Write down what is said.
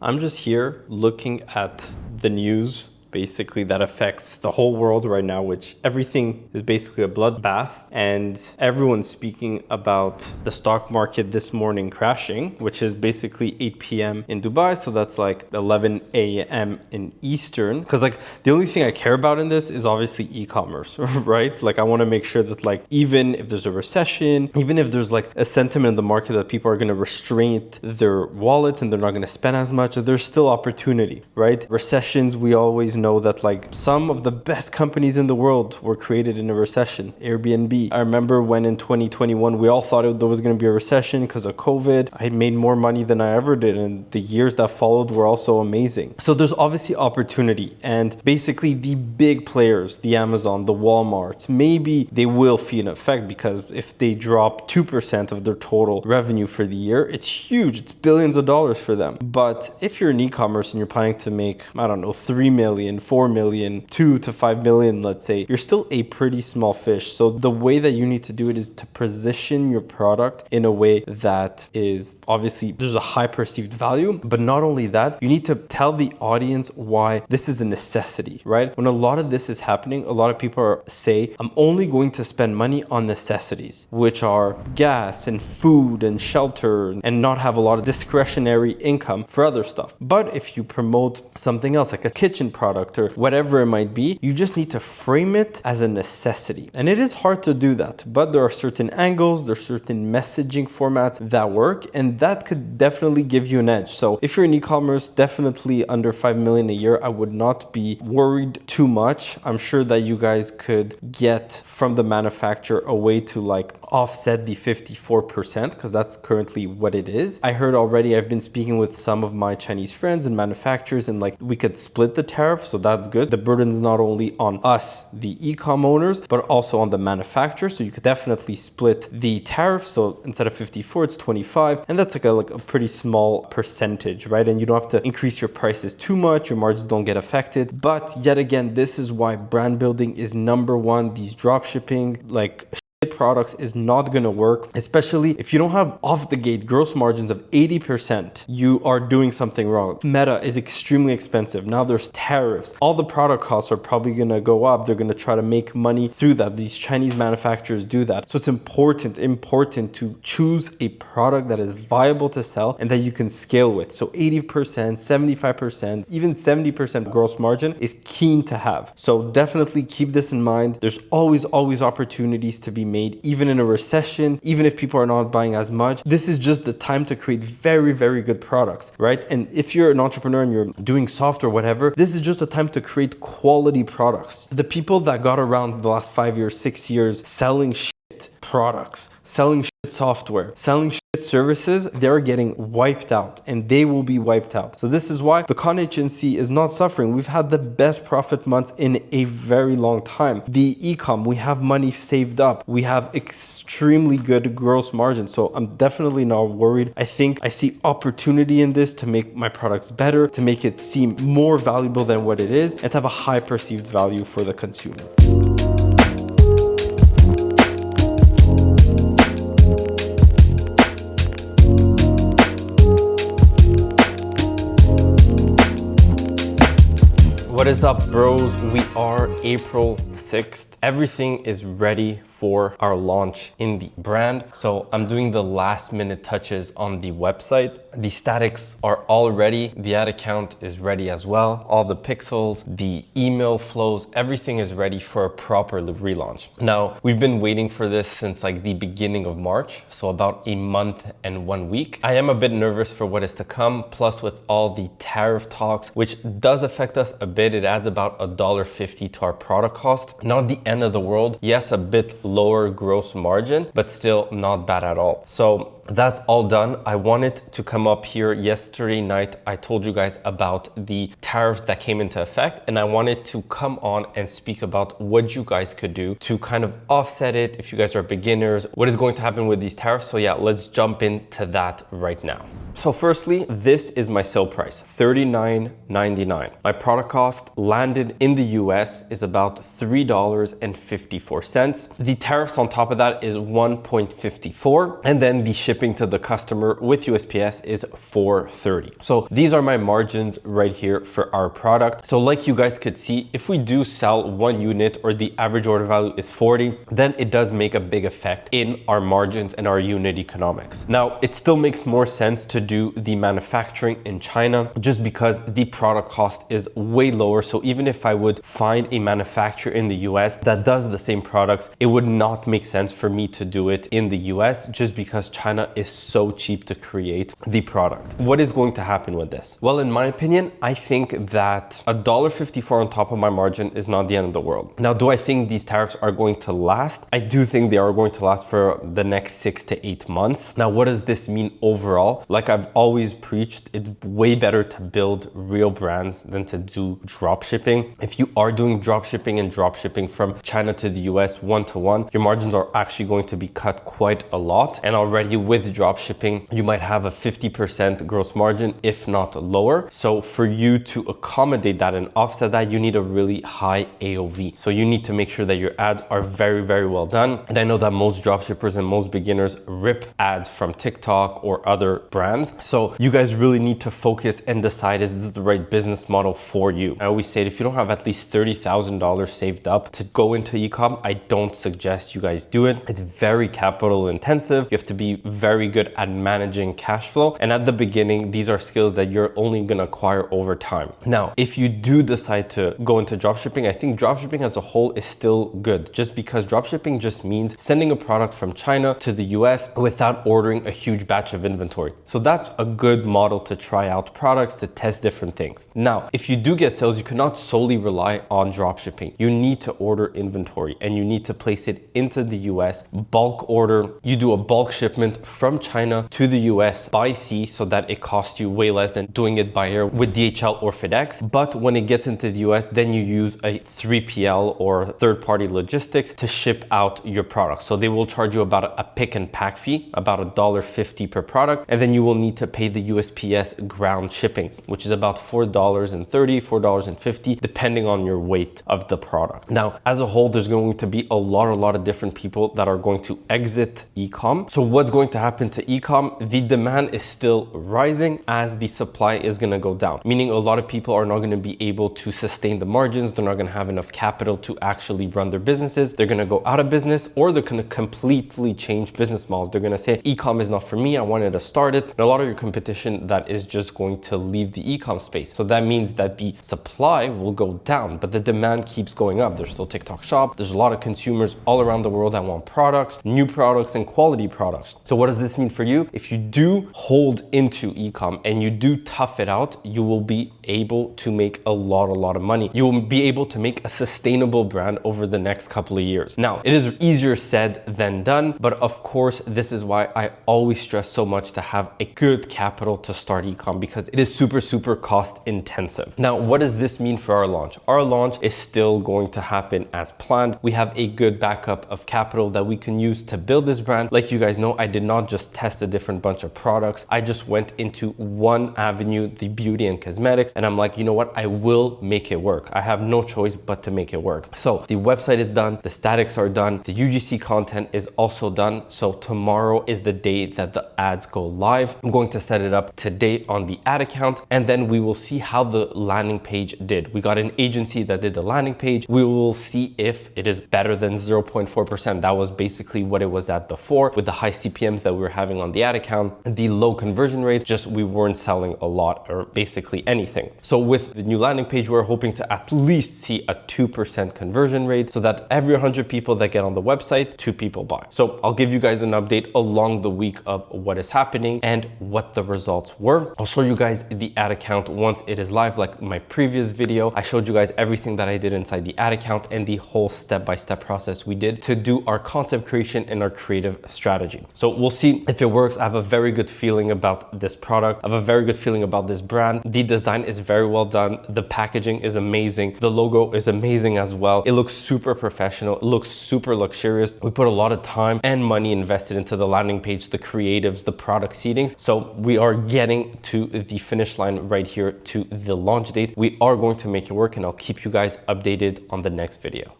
I'm just here looking at the news basically that affects the whole world right now, which everything is basically a bloodbath, and everyone's speaking about the stock market this morning crashing, which is basically 8 p.m. in Dubai, so that's like 11 a.m. in Eastern. Because like the only thing I care about in this is obviously e-commerce, right? Like I want to make sure that like even if there's a recession, even if there's like a sentiment in the market that people are going to restrain their wallets and they're not going to spend as much, there's still opportunity, right? Recessions, we always know that like some of the best companies in the world were created in a recession. Airbnb. I remember when in 2021 we all thought there was going to be a recession because of COVID. I made more money than I ever did, and the years that followed were also amazing. So there's obviously opportunity, and basically the big players, the Amazon, the Walmarts, maybe they will feel an effect because if they drop 2% of their total revenue for the year, it's huge. It's billions of dollars for them. But if you're in e-commerce and you're planning to make, I don't know, 3 million, 4 million, 2 to 5 million, let's say, you're still a pretty small fish. So the way that you need to do it is to position your product in a way that is obviously there's a high perceived value, but not only that, you need to tell the audience why this is a necessity, right? When a lot of this is happening, a lot of people say, I'm only going to spend money on necessities, which are gas and food and shelter, and not have a lot of discretionary income for other stuff. But if you promote something else like a kitchen product or whatever it might be, you just need to frame it as a necessity. And it is hard to do that, but there are certain angles, there's certain messaging formats that work, and that could definitely give you an edge. So if you're in e-commerce, definitely under 5 million a year, I would not be worried too much. I'm sure that you guys could get from the manufacturer a way to like offset the 54% because that's currently what it is. I heard already, I've been speaking with some of my Chinese friends and manufacturers, and like we could split the tariff, so that's good. The burden is not only on us, the Ecom owners, but also on the manufacturer. So you could definitely split the tariff. So instead of 54, it's 25, and that's like a pretty small percentage, right? And you don't have to increase your prices too much. Your margins don't get affected. But yet again, this is why brand building is number one. These drop shipping, like products is not going to work, especially if you don't have off the gate gross margins of 80%. You are doing something wrong. Meta is extremely expensive. Now there's tariffs. All the product costs are probably going to go up. They're going to try to make money through that. These Chinese manufacturers do that. So it's important to choose a product that is viable to sell and that you can scale with. So 80%, 75%, even 70% gross margin is keen to have. So definitely keep this in mind. There's always opportunities to be made, even in a recession, even if people are not buying as much. This is just the time to create very, very good products, right? And if you're an entrepreneur and you're doing software, whatever, this is just a time to create quality products. The people that got around the last 5 years, 6 years, selling shit products, selling shit software, selling shit services, they're getting wiped out, and they will be wiped out. So this is why the con agency is not suffering. We've had the best profit months in a very long time. The Ecom, we have money saved up. We have extremely good gross margin. So I'm definitely not worried. I think I see opportunity in this to make my products better, to make it seem more valuable than what it is, and to have a high perceived value for the consumer. What is up, bros? We are April 6th. Everything is ready for our launch in the brand. So I'm doing the last minute touches on the website. The statics are all ready. The ad account is ready as well. All the pixels, the email flows, everything is ready for a proper relaunch. Now, we've been waiting for this since like the beginning of March. So about a month and 1 week. I am a bit nervous for what is to come. Plus with all the tariff talks, which does affect us a bit. It adds about $1.50 to our product cost. Not the end of the world. Yes, a bit lower gross margin, but still not bad at all. So that's all done. I wanted to come up here yesterday night. I told you guys about the tariffs that came into effect, and I wanted to come on and speak about what you guys could do to kind of offset it if you guys are beginners. What is going to happen with these tariffs? So yeah, let's jump into that right now. So firstly, this is my sale price, $39.99. My product cost landed in the US is about $3.54. The tariffs on top of that is 1.54, and then the shipping shipping to the customer with USPS is $4.30. So these are my margins right here for our product. So like you guys could see, if we do sell one unit or the average order value is 40, then it does make a big effect in our margins and our unit economics. Now, it still makes more sense to do the manufacturing in China just because the product cost is way lower. So even if I would find a manufacturer in the US that does the same products, it would not make sense for me to do it in the US just because China is so cheap to create the product. What is going to happen with this? Well, in my opinion, I think that $1.54 on top of my margin is not the end of the world. Now, do I think these tariffs are going to last? I do think they are going to last for the next 6 to 8 months. Now, what does this mean overall? Like I've always preached, it's way better to build real brands than to do drop shipping. If you are doing drop shipping and drop shipping from China to the US one-to-one, your margins are actually going to be cut quite a lot. And already with drop shipping, you might have a 50% gross margin, if not lower. So for you to accommodate that and offset that, you need a really high AOV. So you need to make sure that your ads are very, very well done. And I know that most dropshippers and most beginners rip ads from TikTok or other brands. So you guys really need to focus and decide, is this the right business model for you? I always say, if you don't have at least $30,000 saved up to go into ecom, I don't suggest you guys do it. It's very capital intensive. You have to be very good at managing cash flow. And at the beginning, these are skills that you're only gonna acquire over time. Now, if you do decide to go into dropshipping, I think dropshipping as a whole is still good, just because dropshipping just means sending a product from China to the US without ordering a huge batch of inventory. So that's a good model to try out products, to test different things. Now, if you do get sales, you cannot solely rely on dropshipping. You need to order inventory and you need to place it into the US, bulk order. You do a bulk shipment from China to the US by sea so that it costs you way less than doing it by air with DHL or FedEx. But when it gets into the US, then you use a 3PL or third-party logistics to ship out your product. So they will charge you about a pick and pack fee, about $1.50 per product. And then you will need to pay the USPS ground shipping, which is about $4.30, $4.50, depending on your weight of the product. Now, as a whole, there's going to be a lot of different people that are going to exit ecom. So what's going to happen to ecom? The demand is still rising as the supply is going to go down, meaning a lot of people are not going to be able to sustain the margins. They're not going to have enough capital to actually run their businesses. They're going to go out of business, or they're going to completely change business models. They're going to say, ecom is not for me. I wanted to start it. And a lot of your competition that is just going to leave the ecom space. So that means that the supply will go down, but the demand keeps going up. There's still TikTok Shop. There's a lot of consumers all around the world that want products, new products and quality products. So what does this mean for you? If you do hold into ecom and you do tough it out, you will be able to make a lot of money. You will be able to make a sustainable brand over the next couple of years. Now, it is easier said than done, but of course, this is why I always stress so much to have a good capital to start ecom, because it is super cost intensive. Now, what does this mean for our launch? Our launch is still going to happen as planned. We have a good backup of capital that we can use to build this brand. Like you guys know, I did not just test a different bunch of products. I just went into one avenue, the beauty and cosmetics, and I'm like, you know what? I will make it work. I have no choice but to make it work. So the website is done, the statics are done, the UGC content is also done. So tomorrow is the day that the ads go live. I'm going to set it up today on the ad account, and then we will see how the landing page did. We got an agency that did the landing page. We will see if it is better than 0.4%. That was basically what it was at before, with the high CPMs that we were having on the ad account, the low conversion rate, just we weren't selling a lot or basically anything. So with the new landing page, we're hoping to at least see a 2% conversion rate, so that every 100 people that get on the website, 2 people buy. So I'll give you guys an update along the week of what is happening and what the results were. I'll show you guys the ad account once it is live. Like my previous video, I showed you guys everything that I did inside the ad account and the whole step-by-step process we did to do our concept creation and our creative strategy. So we'll see if it works. I have a very good feeling about this product. I have a very good feeling about this brand. The design is very well done. The packaging is amazing. The logo is amazing as well. It looks super professional. It looks super luxurious. We put a lot of time and money invested into the landing page, the creatives, the product seedings. So we are getting to the finish line right here to the launch date. We are going to make it work, and I'll keep you guys updated on the next video.